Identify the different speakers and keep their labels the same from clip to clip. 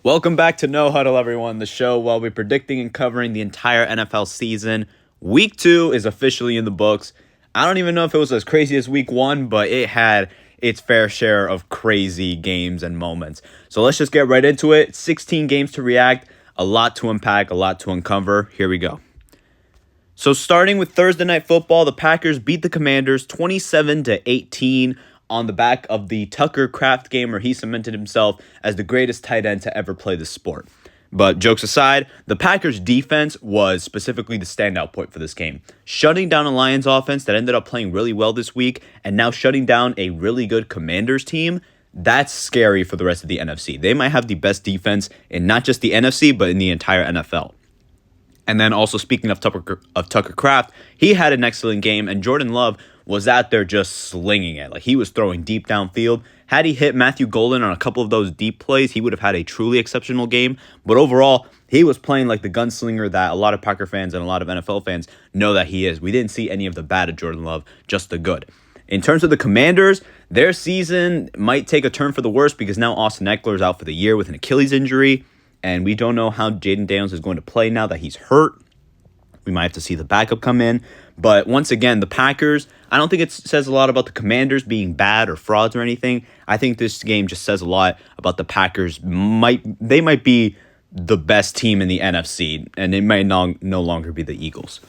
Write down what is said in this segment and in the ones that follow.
Speaker 1: Welcome back to No Huddle, everyone, the show while we're predicting and covering the entire NFL season. Week 2 is officially in the books. I don't even know if it was as crazy as Week 1, but it had its fair share of crazy games and moments. So let's just get right into it. 16 games to react, a lot to unpack, a lot to uncover. Here we go. So starting with Thursday Night Football, the Packers beat the Commanders 27-18 on the back of the Tucker Kraft game where he cemented himself as the greatest tight end to ever play the sport. But jokes aside, the Packers defense was specifically the standout point for this game. Shutting down a Lions offense that ended up playing really well this week and now shutting down a really good Commanders team, that's scary for the rest of the NFC. They might have the best defense in not just the NFC, but in the entire NFL. And then also speaking of Tucker Kraft, he had an excellent game, and Jordan Love was out there just slinging it. Like, he was throwing deep downfield. Had he hit Matthew Golden on a couple of those deep plays, he would have had a truly exceptional game. But overall, he was playing like the gunslinger that a lot of Packer fans and a lot of NFL fans know that he is. We didn't see any of the bad of Jordan Love, just the good. In terms of the Commanders, their season might take a turn for the worse because now Austin Eckler is out for the year with an Achilles injury. And we don't know how Jaden Daniels is going to play now that he's hurt. We might have to see the backup come in. But once again, the Packers, I don't think it says a lot about the Commanders being bad or frauds or anything. I think this game just says a lot about the Packers. They might be the best team in the NFC, and it might no longer be the Eagles.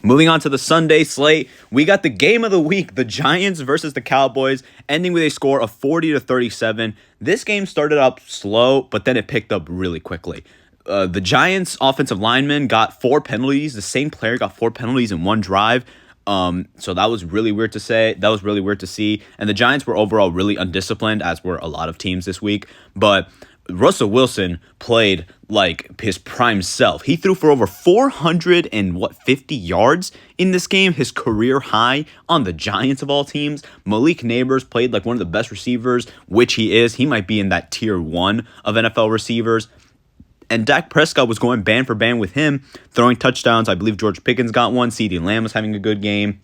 Speaker 1: Moving on to the Sunday slate, we got the game of the week, the Giants versus the Cowboys, ending with a score of 40-37. This game started up slow, but then it picked up really quickly. The Giants' offensive lineman got 4 penalties. The same player got 4 penalties in one drive. So that was really weird to say. That was really weird to see. And the Giants were overall really undisciplined, as were a lot of teams this week. But Russell Wilson played like his prime self. He threw for over 450 yards in this game, his career high on the Giants of all teams. Malik Neighbors played like one of the best receivers, which he is. He might be in that tier 1 of NFL receivers. And Dak Prescott was going band for band with him, throwing touchdowns. I believe George Pickens got one. CeeDee Lamb was having a good game.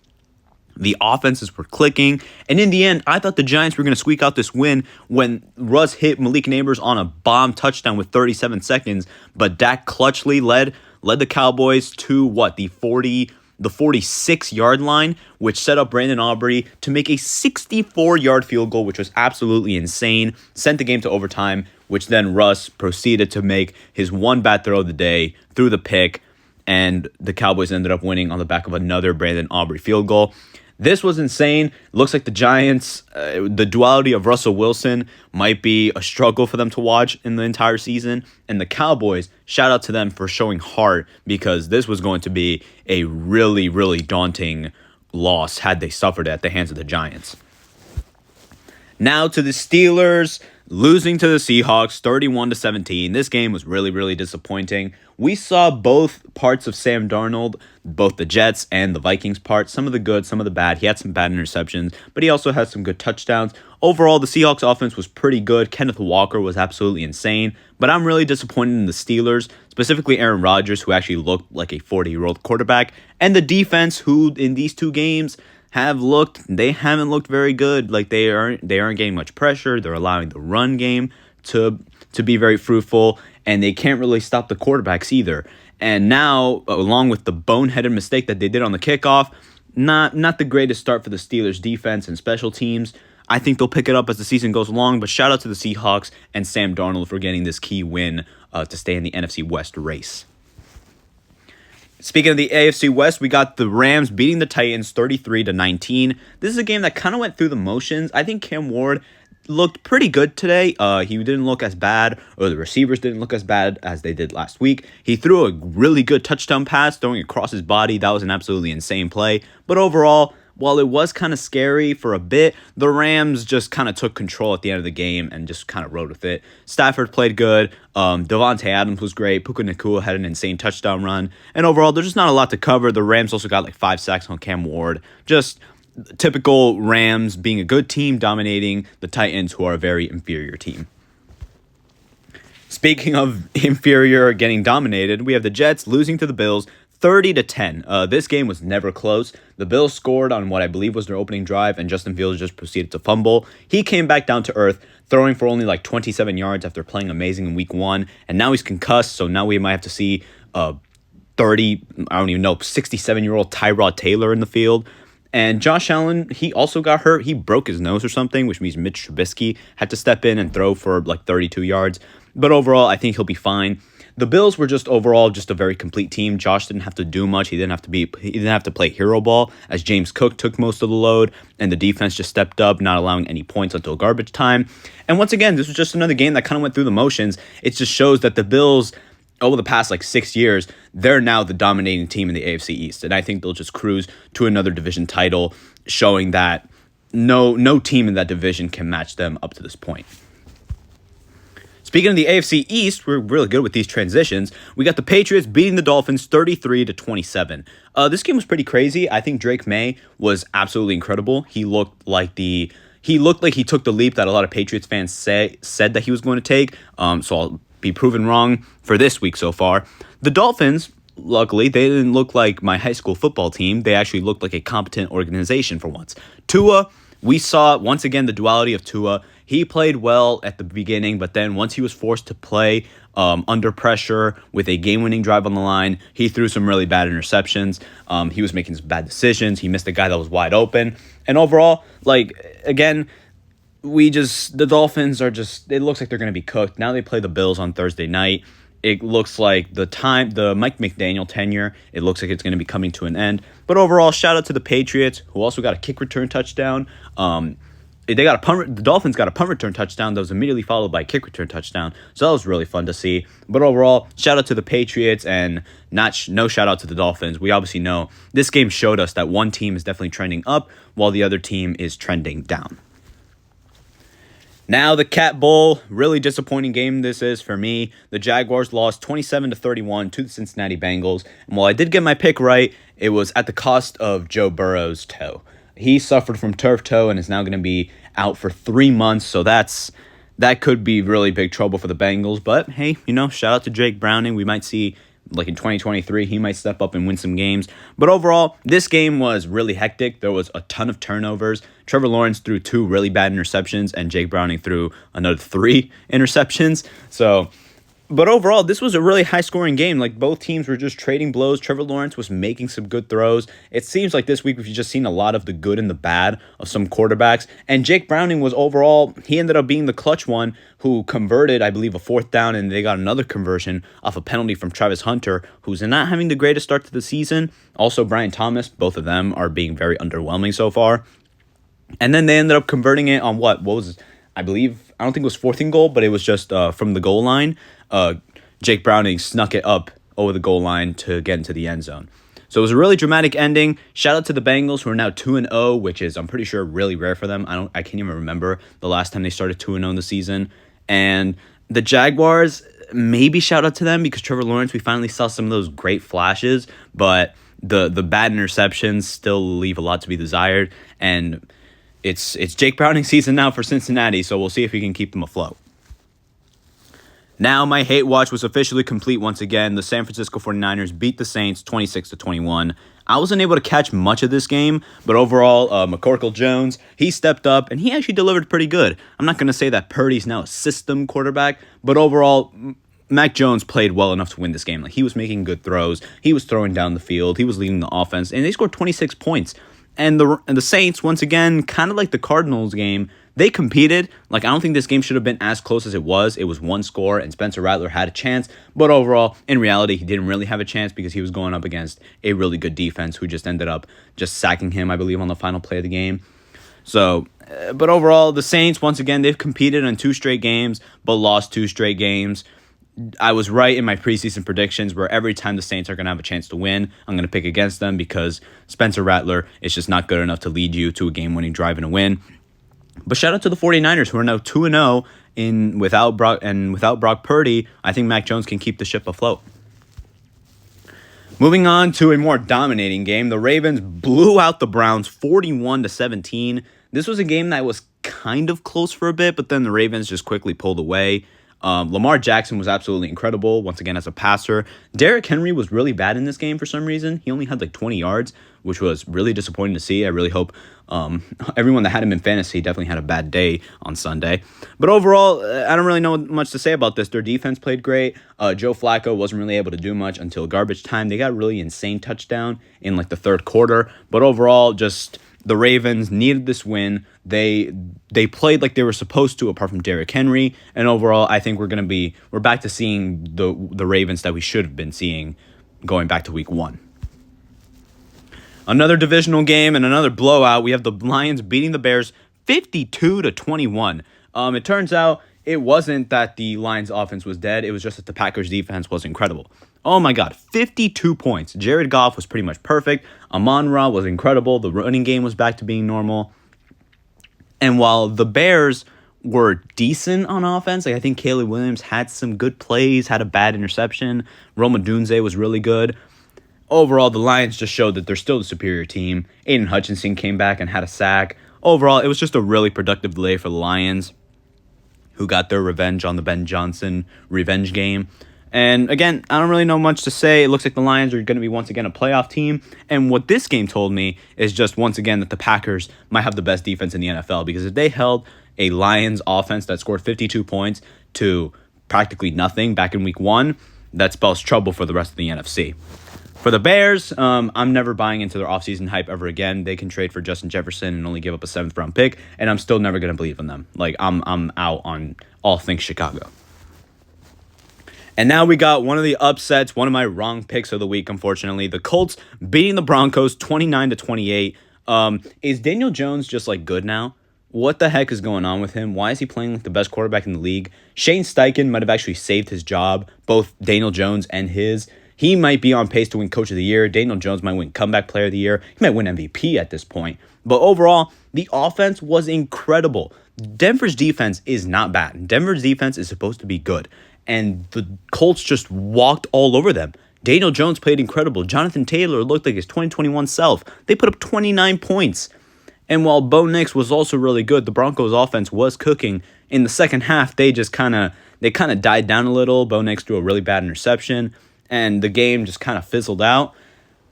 Speaker 1: The offenses were clicking. And in the end, I thought the Giants were going to squeak out this win when Russ hit Malik Neighbors on a bomb touchdown with 37 seconds. But Dak clutchly led the Cowboys to the 46-yard line, which set up Brandon Aubrey to make a 64-yard field goal, which was absolutely insane. Sent the game to overtime, which then Russ proceeded to make his one bad throw of the day, threw the pick, and the Cowboys ended up winning on the back of another Brandon Aubrey field goal. This was insane. Looks like the Giants, the duality of Russell Wilson might be a struggle for them to watch in the entire season. And the Cowboys, shout out to them for showing heart, because this was going to be a really, really daunting loss had they suffered at the hands of the Giants. Now to the Steelers, losing to the Seahawks 31-17. This game was really, really disappointing. We saw both parts of Sam Darnold, both the Jets and the Vikings part, some of the good, some of the bad. He had some bad interceptions, but he also had some good touchdowns. Overall, the Seahawks offense was pretty good. Kenneth Walker was absolutely insane, but I'm really disappointed in the Steelers, specifically Aaron Rodgers, who actually looked like a 40-year-old quarterback, and the defense, who in these two games haven't looked very good. Like, they aren't getting much pressure. They're allowing the run game to be very fruitful, and they can't really stop the quarterbacks either. And now, along with the boneheaded mistake that they did on the kickoff, not the greatest start for the Steelers defense and special teams. I think they'll pick it up as the season goes along, but shout out to the Seahawks and Sam Darnold for getting this key win to stay in the NFC West race. Speaking of the AFC West, we got the Rams beating the Titans 33-19. This is a game that kind of went through the motions. I think Cam Ward looked pretty good today. He didn't look as bad, or the receivers didn't look as bad as they did last week. He threw a really good touchdown pass, throwing across his body. That was an absolutely insane play. But overall, while it was kind of scary for a bit, the Rams just kind of took control at the end of the game and just kind of rode with it. Stafford played good. Devontae Adams was great. Puka Nacua had an insane touchdown run. And overall, there's just not a lot to cover. The Rams also got like 5 sacks on Cam Ward. Just typical Rams being a good team, dominating the Titans, who are a very inferior team. Speaking of inferior getting dominated, we have the Jets losing to the Bills 30-10. This game was never close. The Bills scored on what I believe was their opening drive, and Justin Fields just proceeded to fumble. He came back down to earth throwing for only like 27 yards after playing amazing in week 1. And now he's concussed, so now we might have to see 67-year-old Tyrod Taylor in the field. And Josh Allen, he also got hurt. He broke his nose or something, which means Mitch Trubisky had to step in and throw for like 32 yards. But overall, I think he'll be fine. The Bills were just overall just a very complete team. Josh didn't have to do much. He didn't have to play hero ball, as James Cook took most of the load, and the defense just stepped up, not allowing any points until garbage time. And once again, this was just another game that kind of went through the motions. It just shows that the Bills, over the past like 6 years, they're now the dominating team in the AFC East. And I think they'll just cruise to another division title, showing that no team in that division can match them up to this point. Speaking of the AFC East, we're really good with these transitions. We got the Patriots beating the Dolphins 33-27. This game was pretty crazy. I think Drake May was absolutely incredible. He looked like he took the leap that a lot of Patriots fans said that he was going to take. So I'll be proven wrong for this week so far. The Dolphins, luckily, they didn't look like my high school football team. They actually looked like a competent organization for once. Tua, we saw once again the duality of Tua. He played well at the beginning, but then once he was forced to play under pressure with a game-winning drive on the line, he threw some really bad interceptions. He was making some bad decisions. He missed a guy that was wide open. And overall, the Dolphins it looks like they're going to be cooked. Now they play the Bills on Thursday night. It looks like the Mike McDaniel tenure, it looks like it's going to be coming to an end. But overall, shout out to the Patriots, who also got a kick return touchdown. The Dolphins got a punt return touchdown that was immediately followed by a kick return touchdown. So that was really fun to see. But overall, shout out to the Patriots and no shout out to the Dolphins. We obviously know this game showed us that one team is definitely trending up while the other team is trending down. Now the Cat Bowl, really disappointing game this is for me. The Jaguars lost 27-31 to the Cincinnati Bengals. And while I did get my pick right, it was at the cost of Joe Burrow's toe. He suffered from turf toe and is now going to be out for 3 months. So that could be really big trouble for the Bengals. But hey, shout out to Jake Browning. We might see, like in 2023, he might step up and win some games. But overall, this game was really hectic. There was a ton of turnovers. Trevor Lawrence threw 2 really bad interceptions, and Jake Browning threw another 3 interceptions. But overall, this was a really high-scoring game. Like, both teams were just trading blows. Trevor Lawrence was making some good throws. It seems like this week we've just seen a lot of the good and the bad of some quarterbacks. And Jake Browning was overall, he ended up being the clutch one who converted, I believe, a 4th down, and they got another conversion off a penalty from Travis Hunter, who's not having the greatest start to the season. Also, Brian Thomas, both of them are being very underwhelming so far. And then they ended up converting it on what was, I don't think it was 4th and goal, but it was just from the goal line. Jake Browning snuck it up over the goal line to get into the end zone. So it was a really dramatic ending. Shout out to the Bengals, who are now 2-0, which is, I'm pretty sure, really rare for them. I can't even remember the last time they started 2-0 in the season. And the Jaguars, maybe shout out to them because Trevor Lawrence, we finally saw some of those great flashes, but the bad interceptions still leave a lot to be desired. And it's Jake Browning season now for Cincinnati, so we'll see if he can keep them afloat. Now, my hate watch was officially complete once again. The San Francisco 49ers beat the Saints 26-21. I wasn't able to catch much of this game, but overall, McCorkle Jones, he stepped up, and he actually delivered pretty good. I'm not going to say that Purdy's now a system quarterback, but overall, Mac Jones played well enough to win this game. Like, he was making good throws. He was throwing down the field. He was leading the offense, and they scored 26 points. And the Saints, once again, kind of like the Cardinals game, they competed. Like, I don't think this game should have been as close as it was. It was one score, and Spencer Rattler had a chance. But overall, in reality, he didn't really have a chance because he was going up against a really good defense who just ended up just sacking him, I believe, on the final play of the game. So, but overall, the Saints, once again, they've competed in 2 straight games, but lost 2 straight games. I was right in my preseason predictions where every time the Saints are going to have a chance to win, I'm going to pick against them because Spencer Rattler is just not good enough to lead you to a game-winning drive and a win. But shout out to the 49ers, who are now 2-0 without Brock Purdy. I think Mac Jones can keep the ship afloat. Moving on to a more dominating game, the Ravens blew out the Browns 41-17. This was a game that was kind of close for a bit, but then the Ravens just quickly pulled away. Lamar Jackson was absolutely incredible, once again, as a passer. Derrick Henry was really bad in this game for some reason. He only had like 20 yards, which was really disappointing to see. I really hope everyone that had him in fantasy definitely had a bad day on Sunday. But overall, I don't really know much to say about this. Their defense played great. Joe Flacco wasn't really able to do much until garbage time. They got a really insane touchdown in like the third quarter. But overall, just the Ravens needed this win. They played like they were supposed to, apart from Derrick Henry. And overall, I think we're back to seeing the Ravens that we should have been seeing going back to week 1. Another divisional game and another blowout. We have the Lions beating the Bears 52-21. It turns out it wasn't that the Lions offense was dead. It was just that the Packers defense was incredible. Oh my God, 52 points. Jared Goff was pretty much perfect. Amon-Ra was incredible. The running game was back to being normal. And while the Bears were decent on offense, like I think Caleb Williams had some good plays, had a bad interception. Rome Odunze was really good. Overall, the Lions just showed that they're still the superior team. Aiden Hutchinson came back and had a sack. Overall, it was just a really productive delay for the Lions, who got their revenge on the Ben Johnson revenge game. And again, I don't really know much to say. It looks like the Lions are going to be once again a playoff team. And what this game told me is just once again that the Packers might have the best defense in the NFL, because if they held a Lions offense that scored 52 points to practically nothing back in week 1, that spells trouble for the rest of the NFC. For the Bears, I'm never buying into their offseason hype ever again. They can trade for Justin Jefferson and only give up a 7th-round pick, and I'm still never going to believe in them. Like, I'm out on all things Chicago. And now we got one of the upsets, one of my wrong picks of the week, unfortunately. The Colts beating the Broncos 29-28. Is Daniel Jones just, like, good now? What the heck is going on with him? Why is he playing like the best quarterback in the league? Shane Steichen might have actually saved his job, both Daniel Jones and his. He might be on pace to win Coach of the Year. Daniel Jones might win Comeback Player of the Year. He might win MVP at this point. But overall, the offense was incredible. Denver's defense is not bad. Denver's defense is supposed to be good. And the Colts just walked all over them. Daniel Jones played incredible. Jonathan Taylor looked like his 2021 self. They put up 29 points. And while Bo Nix was also really good, the Broncos offense was cooking. In the second half, they kind of died down a little. Bo Nix threw a really bad interception, and the game just kind of fizzled out.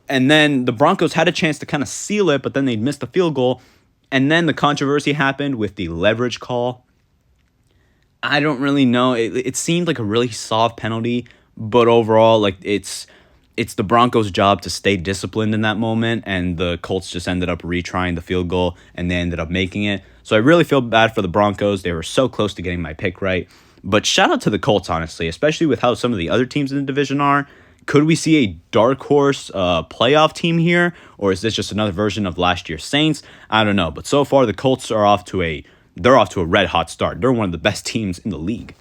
Speaker 1: And then the Broncos had a chance to kind of seal it, but then they missed the field goal. And then the controversy happened with the leverage call. I don't really know. It seemed like a really soft penalty, but overall, like it's the Broncos' job to stay disciplined in that moment, and the Colts just ended up retrying the field goal, and they ended up making it. So I really feel bad for the Broncos. They were so close to getting my pick right. But shout out to the Colts, honestly, especially with how some of the other teams in the division are. Could we see a dark horse playoff team here, or is this just another version of last year's Saints? I don't know. But so far, the Colts are off to a red-hot start. They're one of the best teams in the league.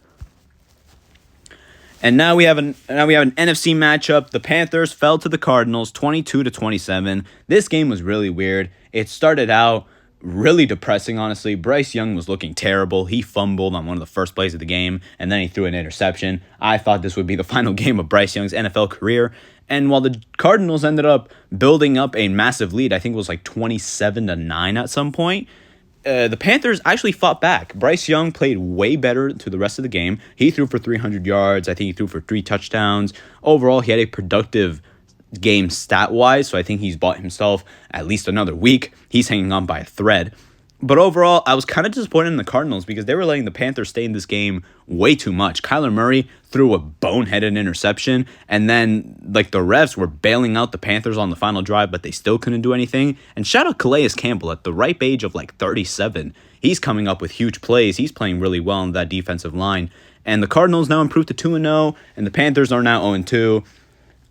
Speaker 1: And now we have an NFC matchup. The Panthers fell to the Cardinals 22-27. This game was really weird. It started out really depressing, honestly. Bryce Young was looking terrible. He fumbled on one of the first plays of the game, and then he threw an interception. I thought this would be the final game of Bryce Young's NFL career. And while the Cardinals ended up building up a massive lead, I think it was like 27-9 at some point, the Panthers actually fought back. Bryce Young played way better to the rest of the game. He threw for 300 yards. I think he threw for 3 touchdowns. Overall, he had a productive game stat-wise, so I think he's bought himself at least another week. He's hanging on by a thread. But overall, I was kind of disappointed in the Cardinals because they were letting the Panthers stay in this game way too much. Kyler Murray threw a boneheaded interception, and then like the refs were bailing out the Panthers on the final drive, but they still couldn't do anything. And shout out Calais Campbell at the ripe age of like 37. He's coming up with huge plays. He's playing really well in that defensive line. And the Cardinals now improved to 2-0, and the Panthers are now 0-2.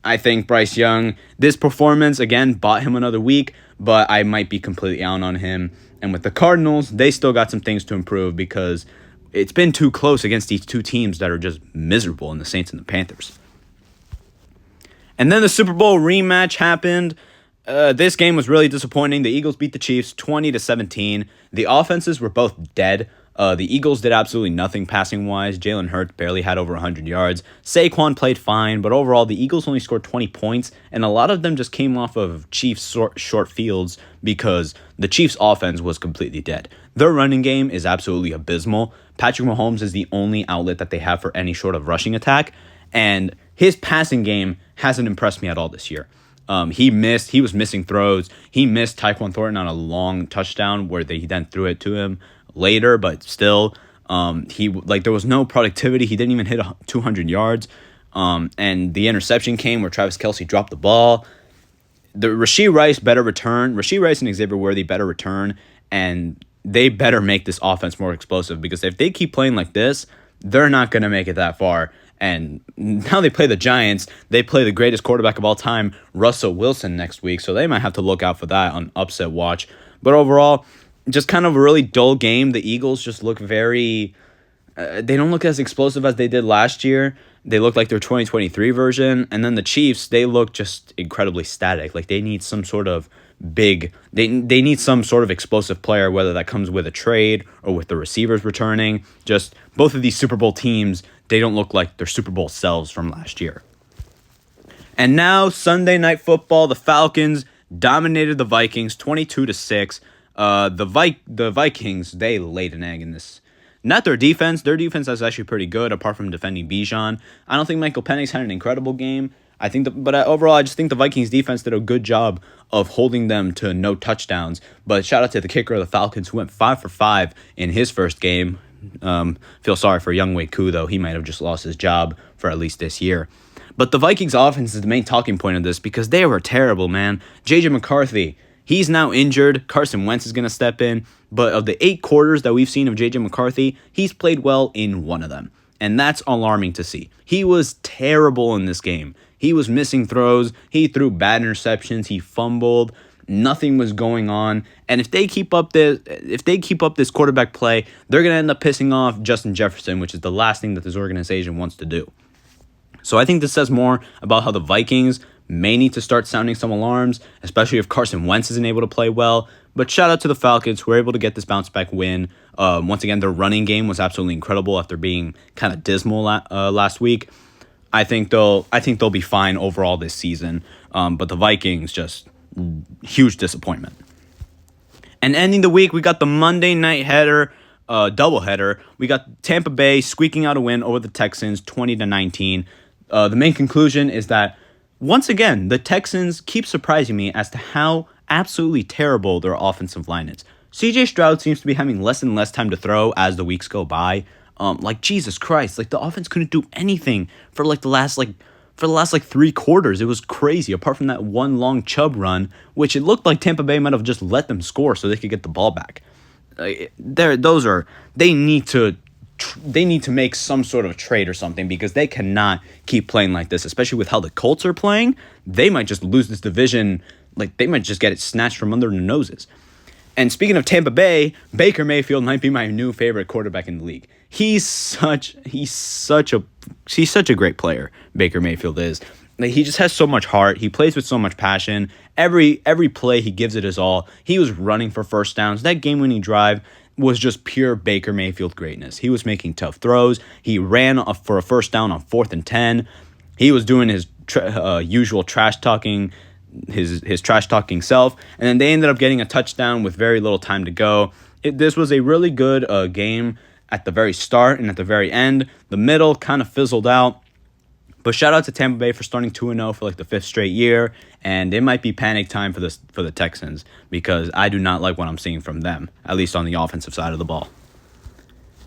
Speaker 1: I think Bryce Young, this performance, again, bought him another week, but I might be completely out on him. And with the Cardinals, they still got some things to improve because it's been too close against these two teams that are just miserable in the Saints and the Panthers. And then the Super Bowl rematch happened. This game was really disappointing. The Eagles beat the Chiefs 20-17. The offenses were both dead. The Eagles did absolutely nothing passing-wise. Jalen Hurts barely had over 100 yards. Saquon played fine, but overall, the Eagles only scored 20 points, and a lot of them just came off of Chiefs short fields because the Chiefs' offense was completely dead. Their running game is absolutely abysmal. Patrick Mahomes is the only outlet that they have for any sort of rushing attack, and his passing game hasn't impressed me at all this year. He was missing throws. He missed Tyquan Thornton on a long touchdown where he then threw it to him later, but still, there was no productivity. He didn't even hit 200 yards. And the interception came where Travis Kelce dropped the ball. The Rashee Rice and Xavier Worthy better return, and they better make this offense more explosive, because if they keep playing like this, they're not going to make it that far. And now they play the Giants. They play the greatest quarterback of all time, Russell Wilson, next week, so they might have to look out for that on upset watch. But overall, just kind of a really dull game. The Eagles just look very... they don't look as explosive as they did last year. They look like their 2023 version. And then the Chiefs, they look just incredibly static. Like they need some sort of they need some sort of explosive player, whether that comes with a trade or with the receivers returning. Just both of these Super Bowl teams, they don't look like their Super Bowl selves from last year. And now Sunday Night Football, the Falcons dominated the Vikings 22-6. The Vikings, they laid an egg in this. Not their defense. Their defense is actually pretty good, apart from defending Bijan. I don't think Michael Penix had an incredible game. Overall, I just think the Vikings defense did a good job of holding them to no touchdowns. But shout out to the kicker of the Falcons, who went 5 for 5 in his first game. Feel sorry for Younghoe Koo, though. He might have just lost his job for at least this year. But the Vikings offense is the main talking point of this, because they were terrible, man. J.J. McCarthy, he's now injured. Carson Wentz is going to step in. But of the 8 quarters that we've seen of J.J. McCarthy, he's played well in one of them. And that's alarming to see. He was terrible in this game. He was missing throws. He threw bad interceptions. He fumbled. Nothing was going on. And if they keep up this quarterback play, they're going to end up pissing off Justin Jefferson, which is the last thing that this organization wants to do. So I think this says more about how the Vikings may need to start sounding some alarms, especially if Carson Wentz isn't able to play well. But shout out to the Falcons, who were able to get this bounce back win. Once again, their running game was absolutely incredible after being kind of dismal last week. I think they'll be fine overall this season. But the Vikings, just huge disappointment. And ending the week, we got the Monday night doubleheader. We got Tampa Bay squeaking out a win over the Texans, 20-19. The main conclusion is that, once again, the Texans keep surprising me as to how absolutely terrible their offensive line is. CJ Stroud seems to be having less and less time to throw as the weeks go by. Jesus Christ, the offense couldn't do anything for the last 3 quarters. It was crazy, apart from that one long Chubb run, which it looked like Tampa Bay might have just let them score so they could get the ball back. They need to make some sort of trade or something, because they cannot keep playing like this, especially with how the Colts are playing. They might just lose this division. They might just get it snatched from under their noses. And speaking of Tampa Bay, Baker Mayfield might be my new favorite quarterback in the league. He's such a great player. Baker Mayfield is. He just has so much heart. He plays with so much passion. Every play, he gives it his all. He was running for first downs. That game-winning drive was just pure Baker Mayfield greatness. He was making tough throws. He ran for a first down on 4th and 10. He was doing his usual trash talking, his trash talking self, and then they ended up getting a touchdown with very little time to go. This was a really good game at the very start and at the very end. The middle kind of fizzled out. But shout out to Tampa Bay for starting 2-0 for the 5th straight year, and it might be panic time for the Texans, because I do not like what I'm seeing from them, at least on the offensive side of the ball.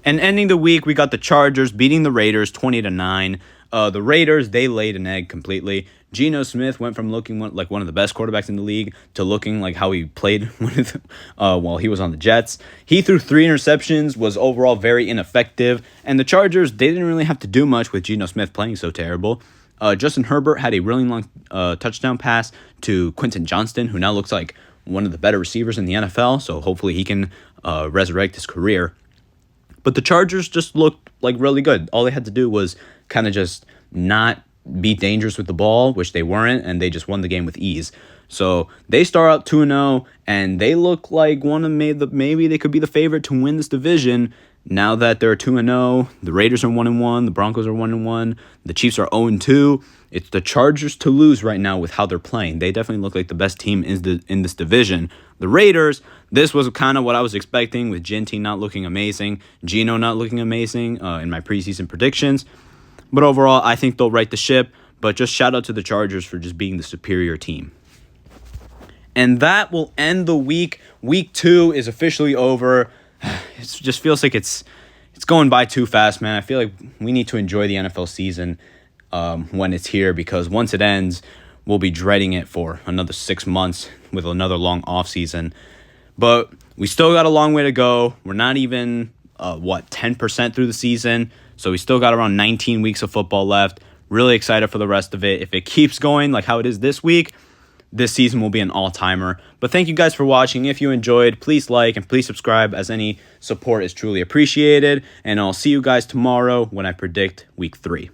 Speaker 1: And ending the week, we got the Chargers beating the Raiders 20-9. The Raiders, they laid an egg completely. Geno Smith went from looking like one of the best quarterbacks in the league to looking like how he played while he was on the Jets. He threw 3 interceptions, was overall very ineffective, and the Chargers, they didn't really have to do much with Geno Smith playing so terrible. Justin Herbert had a really long touchdown pass to Quentin Johnston, who now looks like one of the better receivers in the NFL, so hopefully he can resurrect his career. But the Chargers just looked really good. All they had to do was kind of just not be dangerous with the ball, which they weren't, and they just won the game with ease. So they start out 2-0, and they look like maybe they could be the favorite to win this division. Now that they're 2-0, the Raiders are 1-1, the Broncos are 1-1, the Chiefs are 0-2. It's the Chargers to lose right now with how they're playing. They definitely look like the best team in this division. The Raiders, this was kind of what I was expecting with Ginty not looking amazing, Geno not looking amazing in my preseason predictions. But overall, I think they'll right the ship. But just shout out to the Chargers for just being the superior team. And that will end the week. Week 2 is officially over. It just feels like it's going by too fast, man. I feel like we need to enjoy the NFL season when it's here, because once it ends, we'll be dreading it for another 6 months with another long offseason. But we still got a long way to go. We're not even, 10% through the season. So we still got around 19 weeks of football left. Really excited for the rest of it. If it keeps going like how it is this week, this season will be an all-timer. But thank you guys for watching. If you enjoyed, please like and please subscribe, as any support is truly appreciated. And I'll see you guys tomorrow when I predict week 3.